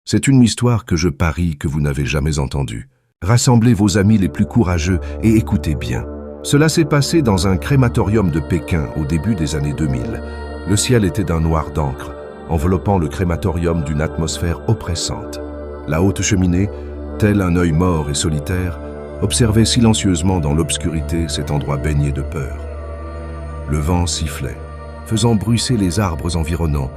C'est une histoire que je parie que vous n'avez jamais entendue. Rassemblez vos amis les plus courageux et écoutez bien. Cela s'est passé dans un crématorium de Pékin au début des années 2000. Le ciel était d'un noir d'encre, enveloppant le crématorium d'une atmosphère oppressante. La haute cheminée, tel un œil mort et solitaire, observait silencieusement dans l'obscurité cet endroit baigné de peur. Le vent sifflait, faisant bruisser les arbres environnants,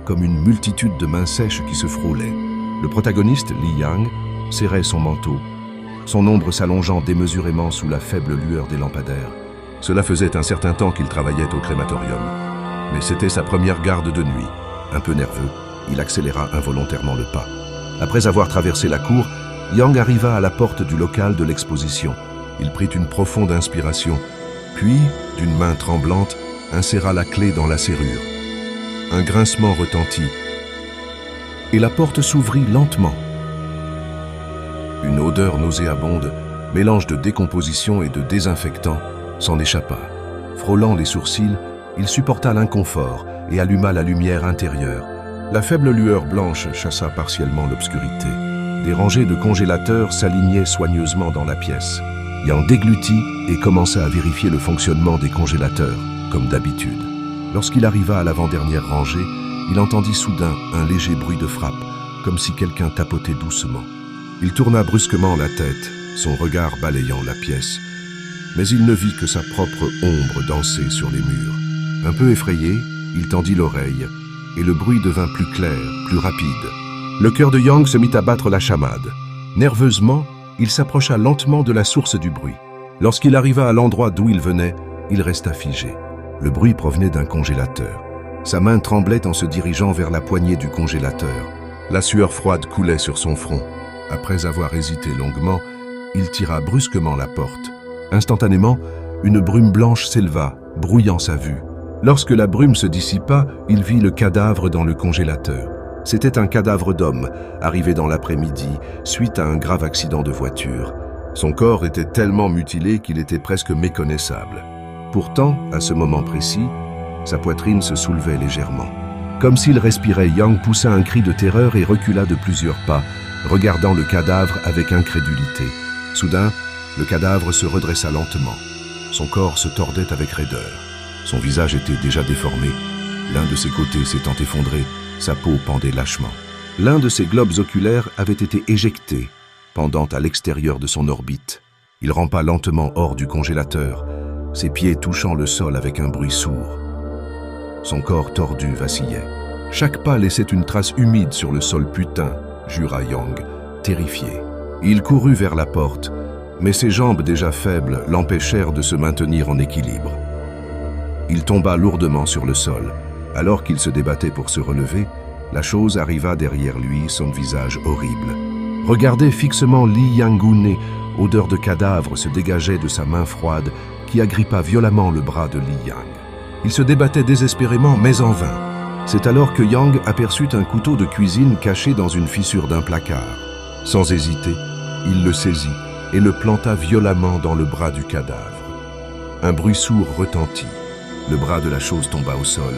comme une multitude de mains sèches qui se frôlaient. Le protagoniste, Li Yang, serrait son manteau, son ombre s'allongeant démesurément sous la faible lueur des lampadaires. Cela faisait un certain temps qu'il travaillait au crématorium. Mais c'était sa première garde de nuit. Un peu nerveux, il accéléra involontairement le pas. Après avoir traversé la cour, Yang arriva à la porte du local de l'exposition. Il prit une profonde inspiration, puis, d'une main tremblante, inséra la clé dans la serrure. Un grincement retentit, et la porte s'ouvrit lentement. Une odeur nauséabonde, mélange de décomposition et de désinfectant, s'en échappa. Frôlant les sourcils, il supporta l'inconfort et alluma la lumière intérieure. La faible lueur blanche chassa partiellement l'obscurité. Des rangées de congélateurs s'alignaient soigneusement dans la pièce. Yang déglutit et commença à vérifier le fonctionnement des congélateurs, comme d'habitude. Lorsqu'il arriva à l'avant-dernière rangée, il entendit soudain un léger bruit de frappe, comme si quelqu'un tapotait doucement. Il tourna brusquement la tête, son regard balayant la pièce. Mais il ne vit que sa propre ombre danser sur les murs. Un peu effrayé, il tendit l'oreille, et le bruit devint plus clair, plus rapide. Le cœur de Yang se mit à battre la chamade. Nerveusement, il s'approcha lentement de la source du bruit. Lorsqu'il arriva à l'endroit d'où il venait, il resta figé. Le bruit provenait d'un congélateur. Sa main tremblait en se dirigeant vers la poignée du congélateur. La sueur froide coulait sur son front. Après avoir hésité longuement, il tira brusquement la porte. Instantanément, une brume blanche s'éleva, brouillant sa vue. Lorsque la brume se dissipa, il vit le cadavre dans le congélateur. C'était un cadavre d'homme, arrivé dans l'après-midi, suite à un grave accident de voiture. Son corps était tellement mutilé qu'il était presque méconnaissable. Pourtant, à ce moment précis, sa poitrine se soulevait légèrement. Comme s'il respirait, Yang poussa un cri de terreur et recula de plusieurs pas, regardant le cadavre avec incrédulité. Soudain, le cadavre se redressa lentement. Son corps se tordait avec raideur. Son visage était déjà déformé. L'un de ses côtés s'étant effondré, sa peau pendait lâchement. L'un de ses globes oculaires avait été éjecté, pendant à l'extérieur de son orbite. Il rampa lentement hors du congélateur, ses pieds touchant le sol avec un bruit sourd. Son corps tordu vacillait. Chaque pas laissait une trace humide sur le sol putain, jura Yang, terrifié. Il courut vers la porte, mais ses jambes déjà faibles l'empêchèrent de se maintenir en équilibre. Il tomba lourdement sur le sol. Alors qu'il se débattait pour se relever, la chose arriva derrière lui, son visage horrible. Regardait fixement Li Yangoune, odeur de cadavre se dégageait de sa main froide qui agrippa violemment le bras de Li Yang. Il se débattait désespérément, mais en vain. C'est alors que Yang aperçut un couteau de cuisine caché dans une fissure d'un placard. Sans hésiter, il le saisit et le planta violemment dans le bras du cadavre. Un bruit sourd retentit. Le bras de la chose tomba au sol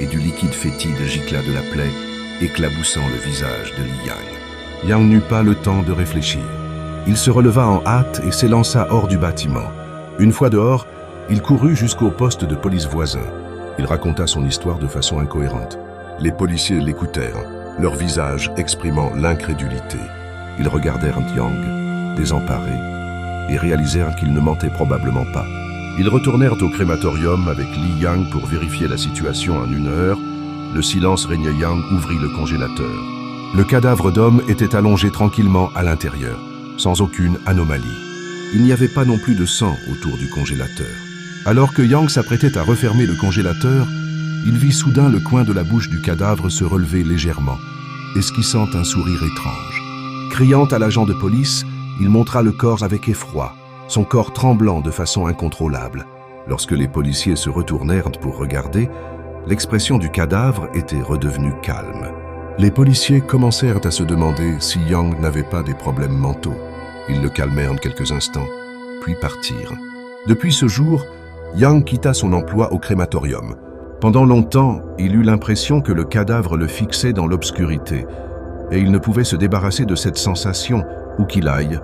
et du liquide fétide gicla de la plaie, éclaboussant le visage de Li Yang. Yang n'eut pas le temps de réfléchir. Il se releva en hâte et s'élança hors du bâtiment. Une fois dehors, il courut jusqu'au poste de police voisin. Il raconta son histoire de façon incohérente. Les policiers l'écoutèrent, leur visage exprimant l'incrédulité. Ils regardèrent Yang, désemparés, et réalisèrent qu'il ne mentait probablement pas. Ils retournèrent au crématorium avec Li Yang pour vérifier la situation en 1 heure. Le silence régnait. Yang ouvrit le congélateur. Le cadavre d'homme était allongé tranquillement à l'intérieur, sans aucune anomalie. Il n'y avait pas non plus de sang autour du congélateur. Alors que Yang s'apprêtait à refermer le congélateur, il vit soudain le coin de la bouche du cadavre se relever légèrement, esquissant un sourire étrange. Criant à l'agent de police, il montra le corps avec effroi, son corps tremblant de façon incontrôlable. Lorsque les policiers se retournèrent pour regarder, l'expression du cadavre était redevenue calme. Les policiers commencèrent à se demander si Yang n'avait pas des problèmes mentaux. Ils le calmèrent quelques instants, puis partirent. Depuis ce jour, Yang quitta son emploi au crématorium. Pendant longtemps, il eut l'impression que le cadavre le fixait dans l'obscurité et il ne pouvait se débarrasser de cette sensation où qu'il aille,